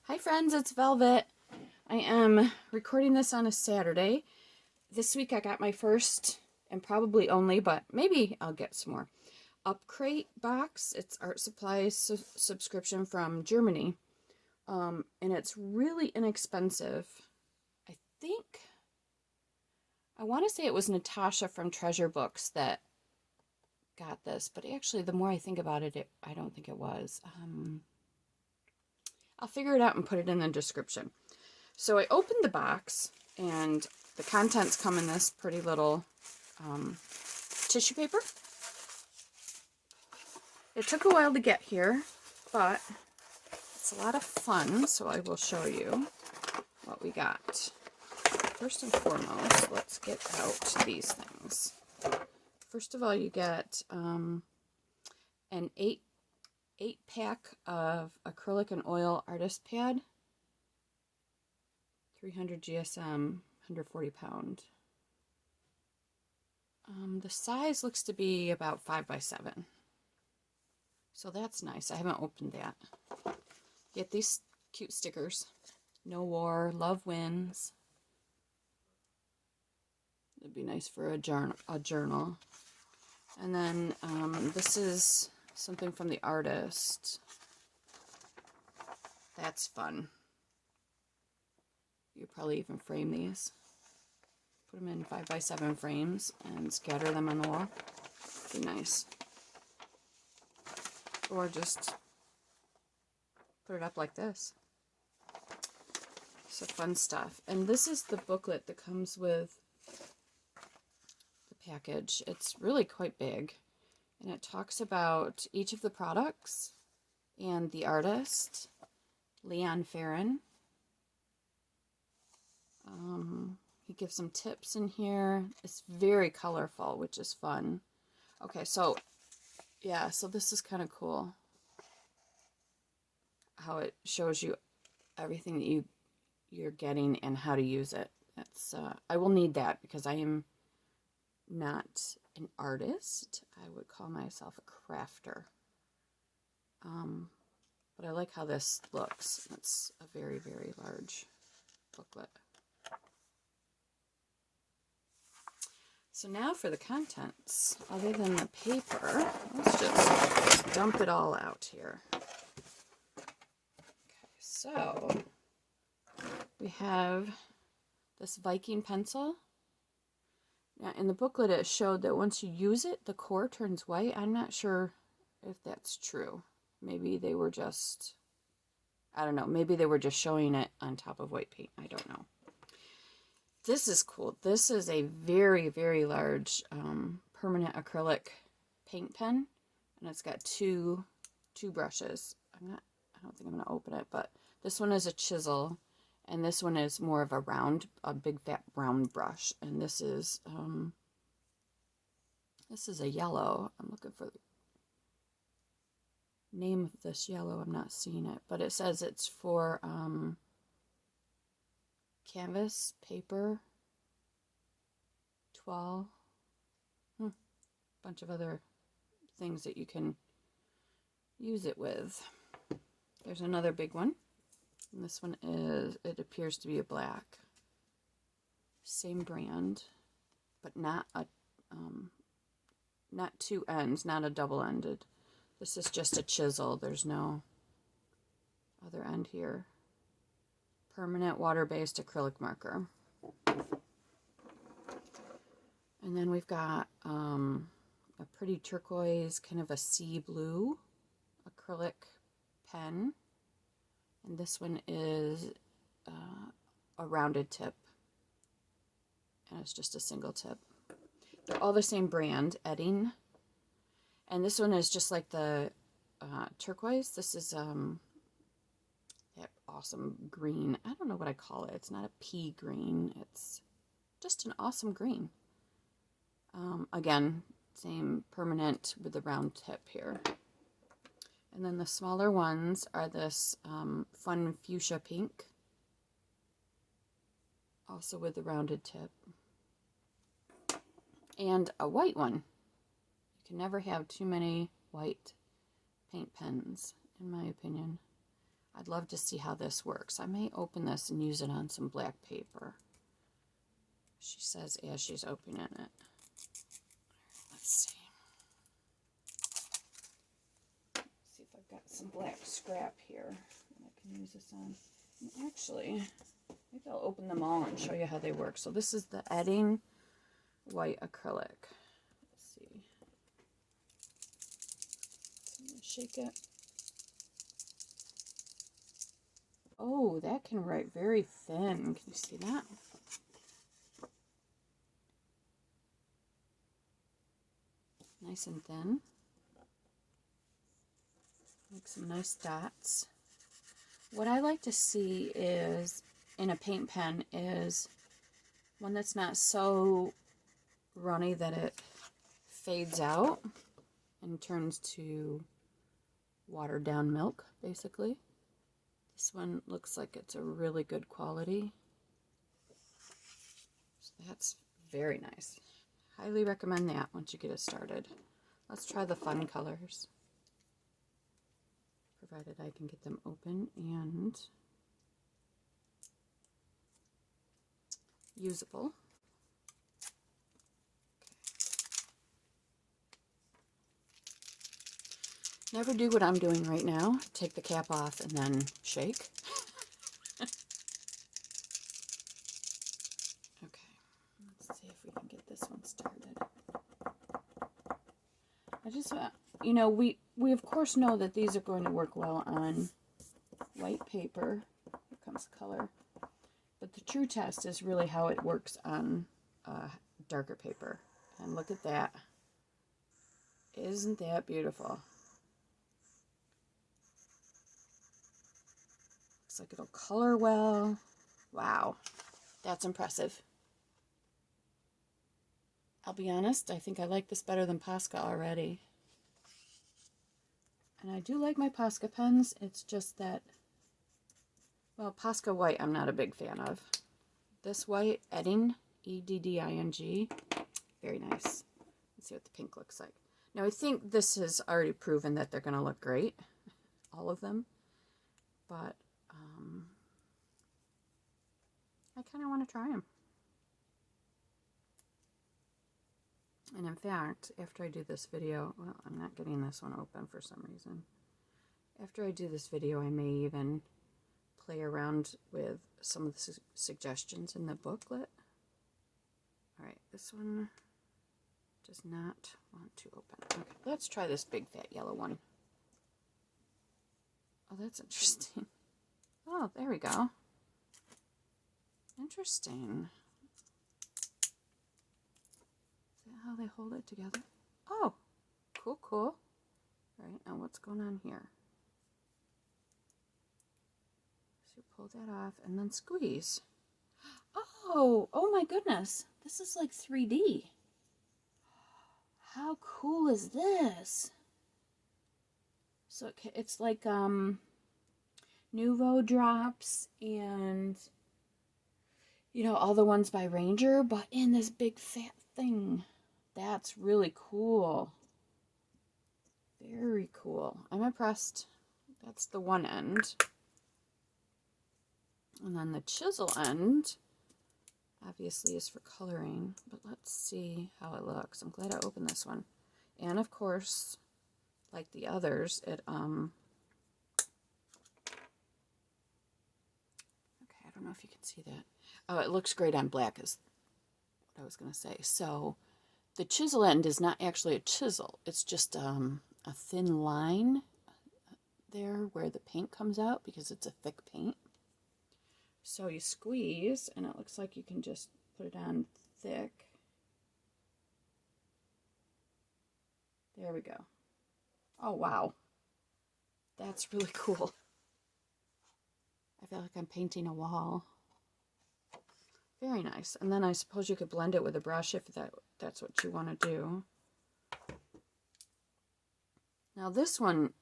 Hi friends, it's Velvet. I am recording this on a Saturday. This week I got my first, and probably only, but maybe I'll get some more, Upcrate box. It's art supplies subscription from Germany. And it's really inexpensive. I think, I want to say it was Natasha from Treasure Books that got this, but actually the more I think about it, I don't think it was. I'll figure it out and put it in the description. So I opened the box, and the contents come in this pretty little tissue paper. It took a while to get here, but it's a lot of fun, so I will show you what we got. First and foremost, let's get out these things. First of all, you get an 8-pack of acrylic and oil artist pad. 300 GSM, 140 pound. The size looks to be about 5 by 7. So that's nice. I haven't opened that. Get these cute stickers. No war, love wins. It'd be nice for a journal. And then this is something from the artist. That's fun. You probably even frame these. Put them in 5 by 7 frames and scatter them on the wall. Be nice. Or just put it up like this. So fun stuff. And this is the booklet that comes with the package. It's really quite big. And it talks about each of the products and the artist, Leon Farron. He gives some tips in here. It's very colorful, which is fun. Okay, so yeah, so this is kind of cool. How it shows you everything that you're getting and how to use it. That's I will need that because I am not an artist. I would call myself a crafter. But I like how this looks. It's a very, very large booklet. So now for the contents. Other than the paper, let's just dump it all out here. Okay, so we have this Viking pencil. Now in the booklet it showed that once you use it, the core turns white. I'm not sure if that's true. Maybe they were just, I don't know, maybe they were just showing it on top of white paint. I don't know. This is cool. This is a very, very large permanent acrylic paint pen, and it's got two brushes. I don't think I'm going to open it, but this one is a chisel, and this one is more of a big fat round brush, and this is a yellow. I'm looking for the name of this yellow. I'm not seeing it, but it says it's for canvas, paper, toile, bunch of other things that you can use it with. There's another big one, and this one it appears to be a black. Same brand, but not two ends, not a double-ended. This is just a chisel. There's no other end here. Permanent water-based acrylic marker. And then we've got a pretty turquoise, kind of a sea blue acrylic pen. And this one is a rounded tip. And it's just a single tip. They're all the same brand, Edding. And this one is just like the turquoise. This is that awesome green. I don't know what I call it. It's not a pea green. It's just an awesome green. Again, same permanent with the round tip here. And then the smaller ones are this fun fuchsia pink. Also with the rounded tip. And a white one. You can never have too many white paint pens, in my opinion. I'd love to see how this works. I may open this and use it on some black paper. She says as she's opening it. Let's see. See if I've got some black scrap here that I can use this on. And actually, maybe I'll open them all and show you how they work. So this is the Edding white acrylic. Let's see. So I'm gonna shake it. Oh, that can write very thin. Can you see that? Nice and thin. Make some nice dots. What I like to see is, in a paint pen, is one that's not so runny that it fades out and turns to watered down milk, basically. This one looks like it's a really good quality. So that's very nice. Highly recommend that once you get it started. Let's try the fun colors, provided I can get them open and usable. Never do what I'm doing right now. Take the cap off and then shake. Okay, let's see if we can get this one started. I just, you know, we of course know that these are going to work well on white paper. Here comes color. But the true test is really how it works on darker paper. And look at that. Isn't that beautiful? Looks like it'll color well. Wow, that's impressive. I'll be honest, I think I like this better than Posca already. And I do like my Posca pens. It's just that, well, Posca white I'm not a big fan of. This white, Edding, E-D-D-I-N-G, very nice. Let's see what the pink looks like. Now I think this has already proven that they're going to look great, all of them. But I kind of want to try them. And in fact, after I do this video, well, I'm not getting this one open for some reason. After I do this video, I may even play around with some of the suggestions in the booklet. Alright, this one does not want to open. Okay, let's try this big fat yellow one. Oh, that's interesting. Oh, there we go. Interesting. Is that how they hold it together? Oh, cool, cool. All right, now what's going on here? So pull that off and then squeeze. Oh my goodness. This is like 3D. How cool is this? So it's like Nouveau drops and, you know, all the ones by Ranger, but in this big fat thing. That's really cool. Very cool. I'm impressed. That's the one end. And then the chisel end, obviously, is for coloring. But let's see how it looks. I'm glad I opened this one. And of course, like the others, it okay, I don't know if you can see that. Oh, it looks great on black is what I was going to say. So the chisel end is not actually a chisel. It's just a thin line there where the paint comes out because it's a thick paint. So you squeeze and it looks like you can just put it on thick. There we go. Oh, wow. That's really cool. I feel like I'm painting a wall. Very nice. And then I suppose you could blend it with a brush if that's what you want to do. Now this one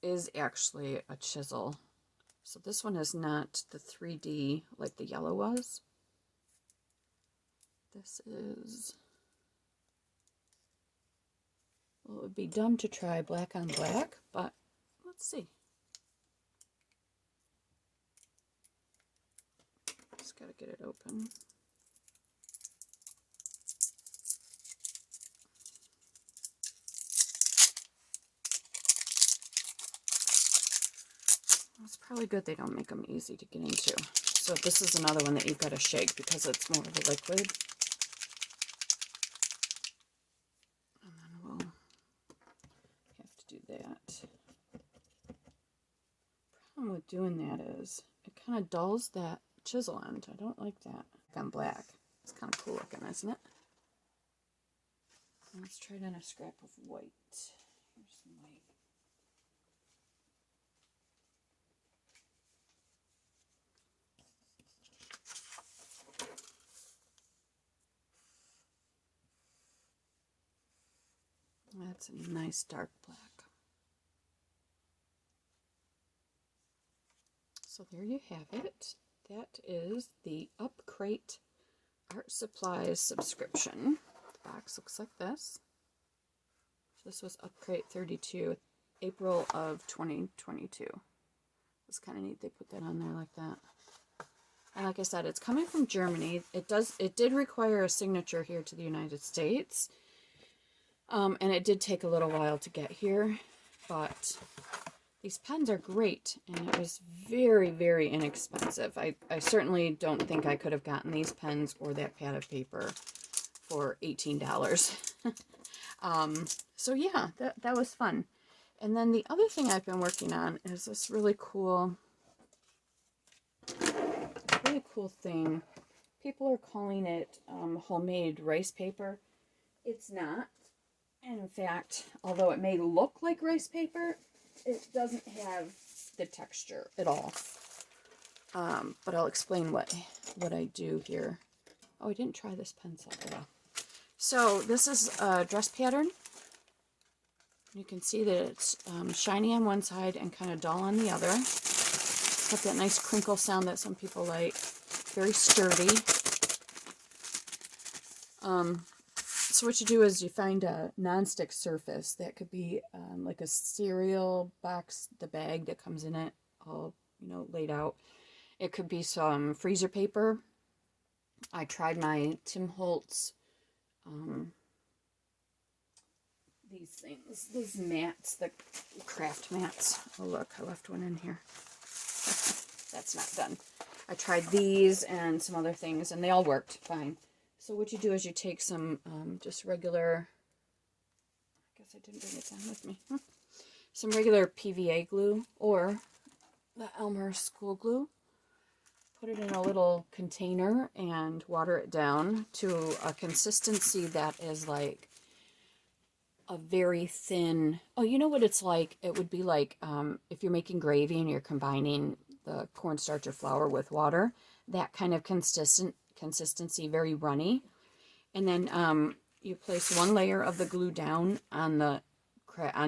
is actually a chisel. So this one is not the 3D like the yellow was. This is, well, it would be dumb to try black on black, but let's see. to get it open. It's probably good they don't make them easy to get into. So this is another one that you've got to shake because it's more of a liquid. And then we'll have to do that. Problem with doing that is it kind of dulls that chisel end. I don't like that. On black. It's kind of cool looking, isn't it? Let's try it on a scrap of white. Here's some white. That's a nice dark black. So there you have it. That is the Upcrate Art Supplies subscription. The box looks like this. This was Upcrate 32, April of 2022. It's kind of neat they put that on there like that. And like I said, it's coming from Germany. It did require a signature here to the United States. And it did take a little while to get here, but these pens are great, and it was very, very inexpensive. I certainly don't think I could have gotten these pens or that pad of paper for $18. So yeah, that was fun. And then the other thing I've been working on is this really cool thing. People are calling it homemade rice paper. It's not. And in fact, although it may look like rice paper, it doesn't have the texture at all. But I'll explain what I do here. Oh, I didn't try this pencil at all. So this is a dress pattern. You can see that it's shiny on one side and kind of dull on the other. Got that nice crinkle sound that some people like. Very sturdy. So what you do is you find a non-stick surface that could be like a cereal box, the bag that comes in it, all laid out. It could be some freezer paper. I tried my Tim Holtz, these things, these mats, the craft mats. Oh look, I left one in here. That's not done. I tried these and some other things, and they all worked fine. So what you do is you take some just regular, I guess I didn't bring it down with me, some regular PVA glue or the Elmer school glue. Put it in a little container and water it down to a consistency that is like a very thin, oh, you know what it's like? It would be like if you're making gravy and you're combining the cornstarch or flour with water, that kind of consistency, very runny. And then you place one layer of the glue down on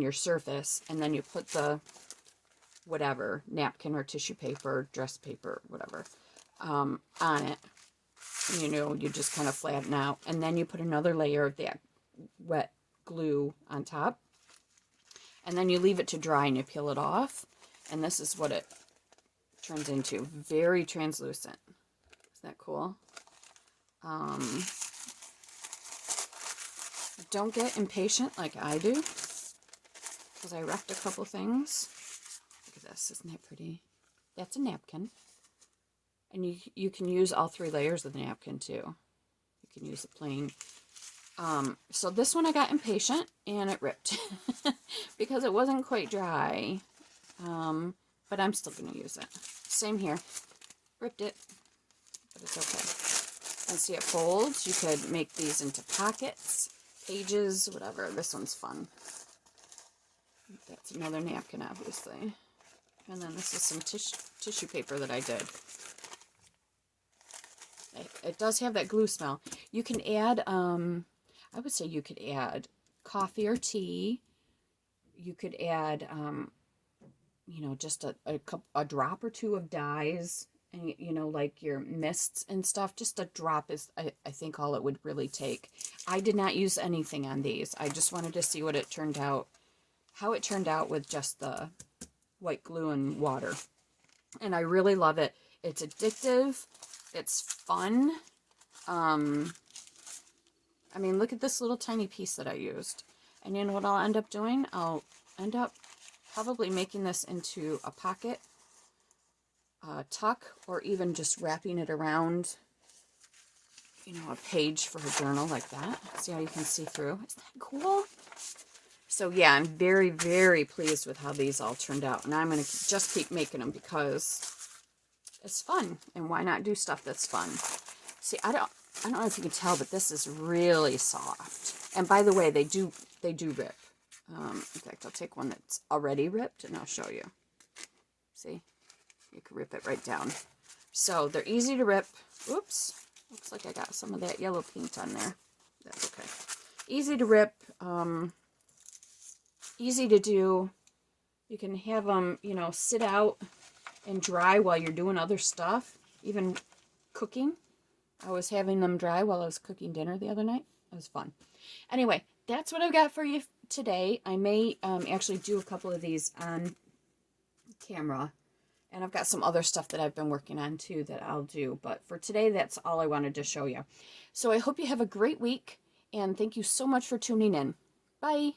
your surface, and then you put the whatever, napkin or tissue paper, dress paper, whatever, on it. You just kind of flatten out, and then you put another layer of that wet glue on top, and then you leave it to dry and you peel it off, and this is what it turns into. Very translucent. Isn't that cool? Don't get impatient like I do, because I wrecked a couple things. Look at this. Isn't that pretty? That's a napkin. And you can use all 3 layers of the napkin too. You can use the plain. So this one I got impatient and it ripped because it wasn't quite dry. But I'm still going to use it. Same here. Ripped it, but it's okay. And see, it folds. You could make these into pockets, pages, whatever. This one's fun. That's another napkin, obviously. And then this is some tissue paper that I did. It does have that glue smell. You can add, I would say you could add coffee or tea. You could add, just a drop or 2 of dyes. And, like your mists and stuff. Just a drop is, I think, all it would really take. I did not use anything on these. I just wanted to see what it turned out, how it turned out with just the white glue and water. And I really love it. It's addictive. It's fun. I mean, look at this little tiny piece that I used. And you know what I'll end up doing? I'll end up probably making this into a pocket tuck, or even just wrapping it around, you know, a page for a journal like that. See how you can see through? Isn't that cool? So yeah, I'm very, very pleased with how these all turned out. And I'm going to just keep making them because it's fun. And why not do stuff that's fun? See, I don't know if you can tell, but this is really soft. And by the way, they do rip. In fact, I'll take one that's already ripped and I'll show you. See? You can rip it right down. So they're easy to rip. Oops. Looks like I got some of that yellow paint on there. That's okay. Easy to rip. Easy to do. You can have them, you know, sit out and dry while you're doing other stuff. Even cooking. I was having them dry while I was cooking dinner the other night. It was fun. Anyway, that's what I've got for you today. I may actually do a couple of these on camera. And I've got some other stuff that I've been working on too that I'll do. But for today, that's all I wanted to show you. So I hope you have a great week. And thank you so much for tuning in. Bye.